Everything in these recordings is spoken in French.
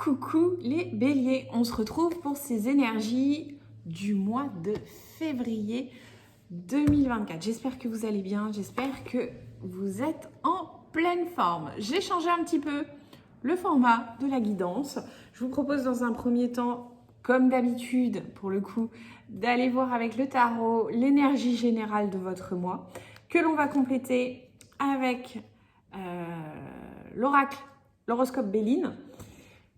Coucou les béliers, on se retrouve pour ces énergies du mois de février 2024. J'espère que vous allez bien, j'espère que vous êtes en pleine forme. J'ai changé un petit peu le format de la guidance. Je vous propose dans un premier temps, comme d'habitude pour le coup, d'aller voir avec le tarot l'énergie générale de votre mois, que l'on va compléter avec l'oracle, l'horoscope Béline,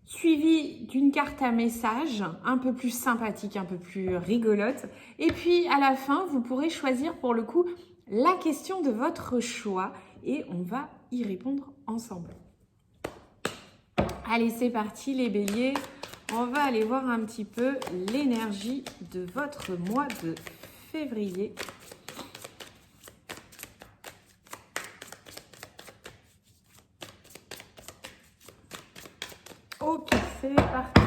suivi d'une carte à message un peu plus sympathique, un peu plus rigolote. Et puis à la fin, vous pourrez choisir pour le coup la question de votre choix et on va y répondre ensemble. Allez, c'est parti les béliers. On va aller voir un petit peu l'énergie de votre mois de février. Ok, c'est parti.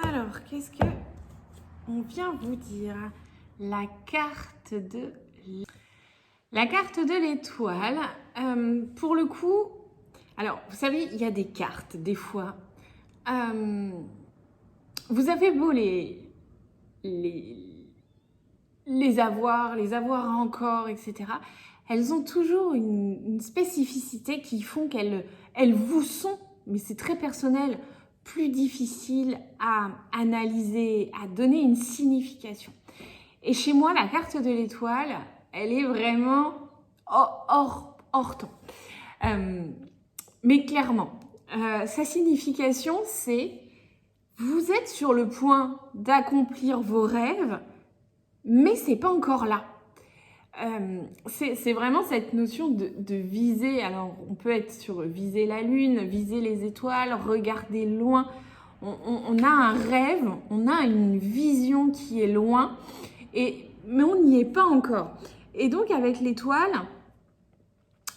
Alors, qu'est-ce que on vient vous dire? La carte de l'étoile. Pour le coup, alors, vous savez, il y a des cartes, des fois. Vous avez beau les avoir encore, etc. Elles ont toujours une spécificité qui font qu'elles vous sont, mais c'est très personnel, plus difficile à analyser, à donner une signification. Et chez moi, la carte de l'étoile, elle est vraiment hors temps. Mais clairement, sa signification, c'est vous êtes sur le point d'accomplir vos rêves, mais c'est pas encore là. C'est vraiment cette notion de viser. Alors, on peut être sur viser la lune, viser les étoiles, regarder loin. On a un rêve, on a une vision qui est loin, mais on n'y est pas encore. Et donc, avec l'étoile,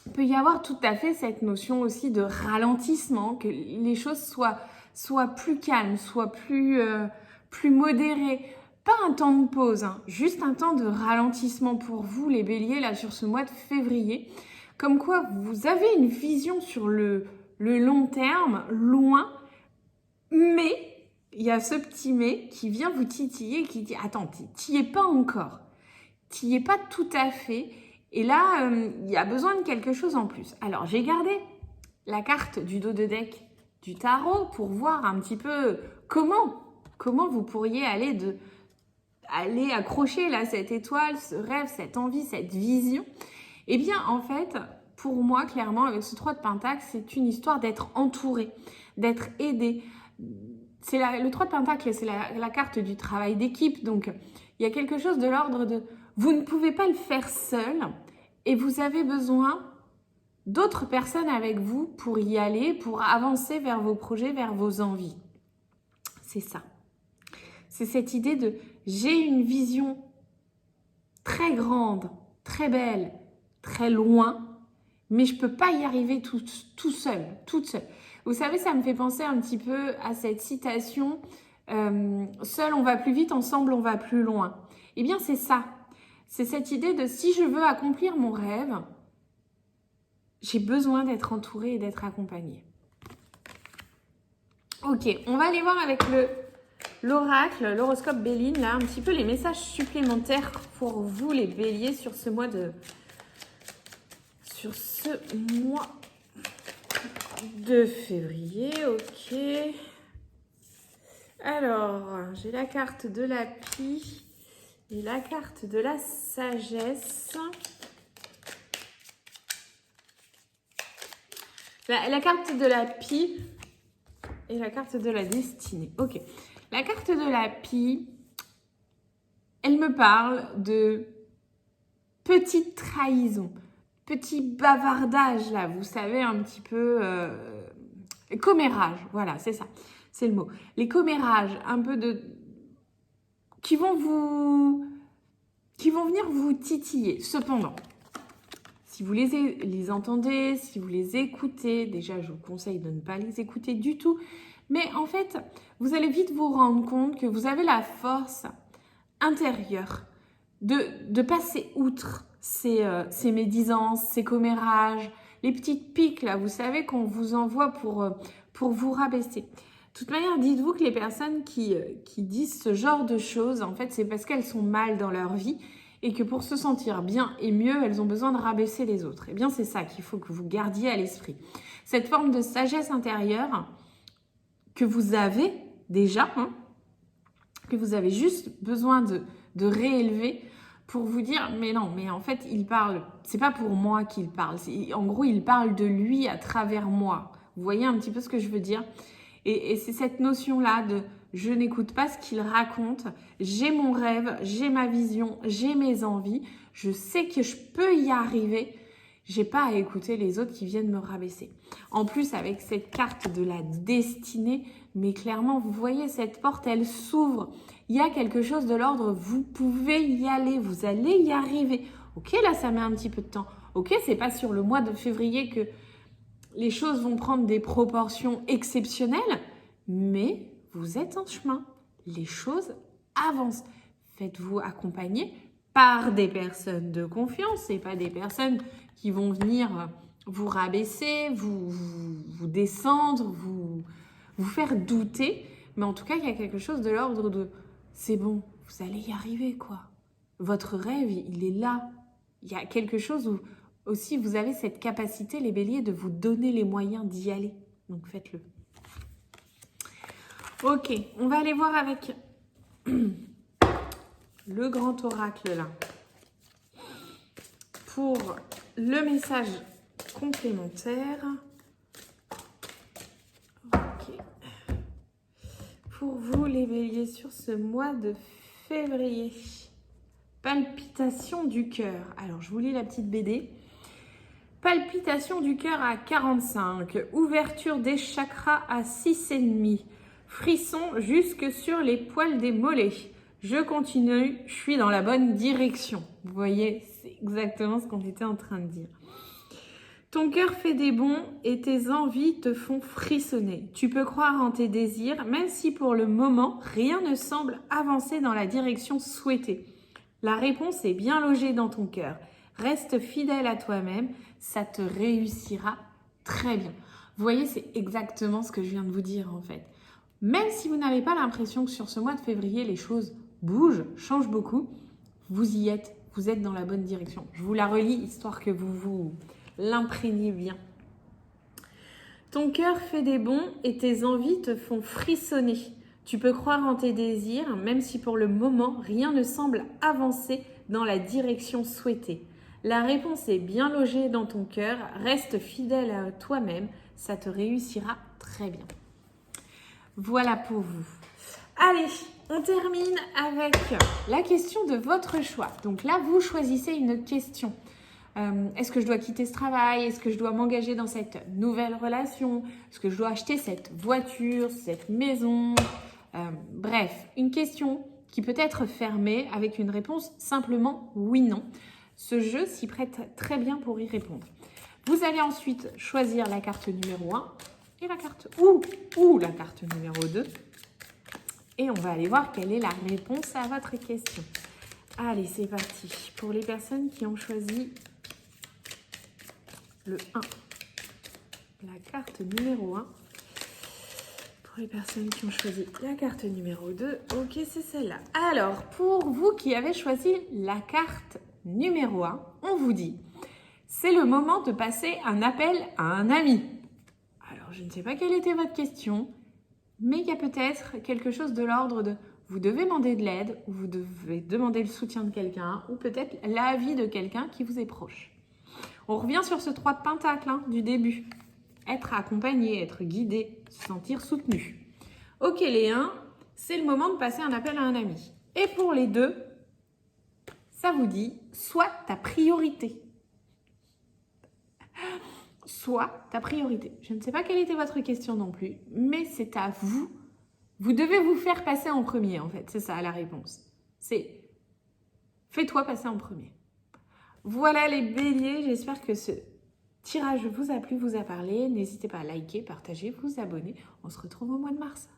il peut y avoir tout à fait cette notion aussi de ralentissement, que les choses soient plus calmes, soient plus modérées. Pas un temps de pause, hein, juste un temps de ralentissement pour vous, les béliers, là, sur ce mois de février. Comme quoi, vous avez une vision sur le long terme, loin, mais il y a ce petit mais qui vient vous titiller, qui dit « Attends, t'y es pas encore, t'y es pas tout à fait. » Et là, il y a besoin de quelque chose en plus. Alors, j'ai gardé la carte du dos de deck du tarot pour voir un petit peu comment vous pourriez aller accrocher là cette étoile, ce rêve, cette envie, cette vision. Eh bien, en fait, pour moi, clairement, avec ce 3 de Pentacle, c'est une histoire d'être entouré, d'être aidé. Le 3 de Pentacle, c'est la carte du travail d'équipe. Donc, il y a quelque chose de l'ordre de vous ne pouvez pas le faire seul et vous avez besoin d'autres personnes avec vous pour y aller, pour avancer vers vos projets, vers vos envies. C'est ça. C'est cette idée de j'ai une vision très grande, très belle, très loin, mais je ne peux pas y arriver tout seul, toute seule. Vous savez, ça me fait penser un petit peu à cette citation seul on va plus vite, ensemble on va plus loin. Eh bien, c'est ça. C'est cette idée de si je veux accomplir mon rêve, j'ai besoin d'être entourée et d'être accompagnée. Ok, on va aller voir avec l'oracle, l'horoscope Béline, là, un petit peu les messages supplémentaires pour vous, les béliers, sur ce mois de février. Ok. Alors, j'ai la carte de la pie et la carte de la sagesse. La carte de la pie et la carte de la destinée. Ok. La carte de la pie, elle me parle de petite trahison, petit bavardage là, vous savez, un petit peu commérage. Voilà, c'est ça, c'est le mot. Les commérages, un peu qui vont venir vous titiller. Cependant, si vous les entendez, si vous les écoutez, déjà je vous conseille de ne pas les écouter du tout, mais en fait, vous allez vite vous rendre compte que vous avez la force intérieure de passer outre ces médisances, ces commérages, les petites piques là, vous savez qu'on vous envoie pour pour vous rabaisser. De toute manière, dites-vous que les personnes qui disent ce genre de choses, en fait, c'est parce qu'elles sont mal dans leur vie et que pour se sentir bien et mieux, elles ont besoin de rabaisser les autres. Eh bien, c'est ça qu'il faut que vous gardiez à l'esprit. Cette forme de sagesse intérieure que vous avez déjà, que vous avez juste besoin de réélever pour vous dire, mais non, mais en fait, il parle, c'est pas pour moi qu'il parle. En gros, il parle de lui à travers moi. Vous voyez un petit peu ce que je veux dire ? Et c'est cette notion-là de je n'écoute pas ce qu'il raconte, j'ai mon rêve, j'ai ma vision, j'ai mes envies, je sais que je peux y arriver, j'ai pas à écouter les autres qui viennent me rabaisser. En plus, avec cette carte de la destinée, mais clairement, vous voyez, cette porte, elle s'ouvre. Il y a quelque chose de l'ordre, vous pouvez y aller, vous allez y arriver. Ok, là, ça met un petit peu de temps. Ok, c'est pas sur le mois de février que les choses vont prendre des proportions exceptionnelles, mais vous êtes en chemin. Les choses avancent. Faites-vous accompagner par des personnes de confiance et pas des personnes qui vont venir vous rabaisser, vous descendre, vous faire douter. Mais en tout cas, il y a quelque chose de l'ordre de « c'est bon, vous allez y arriver, quoi ». Votre rêve, il est là. Il y a quelque chose où aussi, vous avez cette capacité, les béliers, de vous donner les moyens d'y aller. Donc, faites-le. Ok, on va aller voir avec le grand oracle, là. Pour le message complémentaire. Ok. Pour vous, les béliers, sur ce mois de février. Palpitation du cœur. Alors, je vous lis la petite BD. Palpitation du cœur à 45, ouverture des chakras à 6,5, frisson jusque sur les poils des mollets. Je continue, je suis dans la bonne direction. Vous voyez, c'est exactement ce qu'on était en train de dire. Ton cœur fait des bonds et tes envies te font frissonner. Tu peux croire en tes désirs, même si pour le moment, rien ne semble avancer dans la direction souhaitée. La réponse est bien logée dans ton cœur. Reste fidèle à toi-même, ça te réussira très bien. Vous voyez, c'est exactement ce que je viens de vous dire en fait. Même si vous n'avez pas l'impression que sur ce mois de février, les choses bougent, changent beaucoup, vous y êtes, vous êtes dans la bonne direction. Je vous la relis histoire que vous l'imprégniez bien. Ton cœur fait des bonds et tes envies te font frissonner. Tu peux croire en tes désirs, même si pour le moment, rien ne semble avancer dans la direction souhaitée. La réponse est bien logée dans ton cœur, reste fidèle à toi-même, ça te réussira très bien. Voilà pour vous. Allez, on termine avec la question de votre choix. Donc là, vous choisissez une question. Est-ce que je dois quitter ce travail? Est-ce que je dois m'engager dans cette nouvelle relation? Est-ce que je dois acheter cette voiture, cette maison? Bref, une question qui peut être fermée avec une réponse simplement oui-non. Ce jeu s'y prête très bien pour y répondre. Vous allez ensuite choisir la carte numéro 1 et la carte ou la carte numéro 2. Et on va aller voir quelle est la réponse à votre question. Allez, c'est parti. Pour les personnes qui ont choisi le 1, la carte numéro 1. Pour les personnes qui ont choisi la carte numéro 2, ok, c'est celle-là. Alors, pour vous qui avez choisi la carte numéro 1, on vous dit, c'est le moment de passer un appel à un ami. Alors, je ne sais pas quelle était votre question, mais il y a peut-être quelque chose de l'ordre de vous devez demander de l'aide, ou vous devez demander le soutien de quelqu'un, ou peut-être l'avis de quelqu'un qui vous est proche. On revient sur ce 3 de Pentacle du début. Être accompagné, être guidé, se sentir soutenu. Ok les 1, c'est le moment de passer un appel à un ami. Et pour les 2, ça vous dit soit ta priorité. Soit ta priorité. Je ne sais pas quelle était votre question non plus, mais c'est à vous. Vous devez vous faire passer en premier en fait, c'est ça la réponse. C'est fais-toi passer en premier. Voilà les béliers, j'espère que ce tirage vous a plu, vous a parlé. N'hésitez pas à liker, partager, vous abonner. On se retrouve au mois de mars.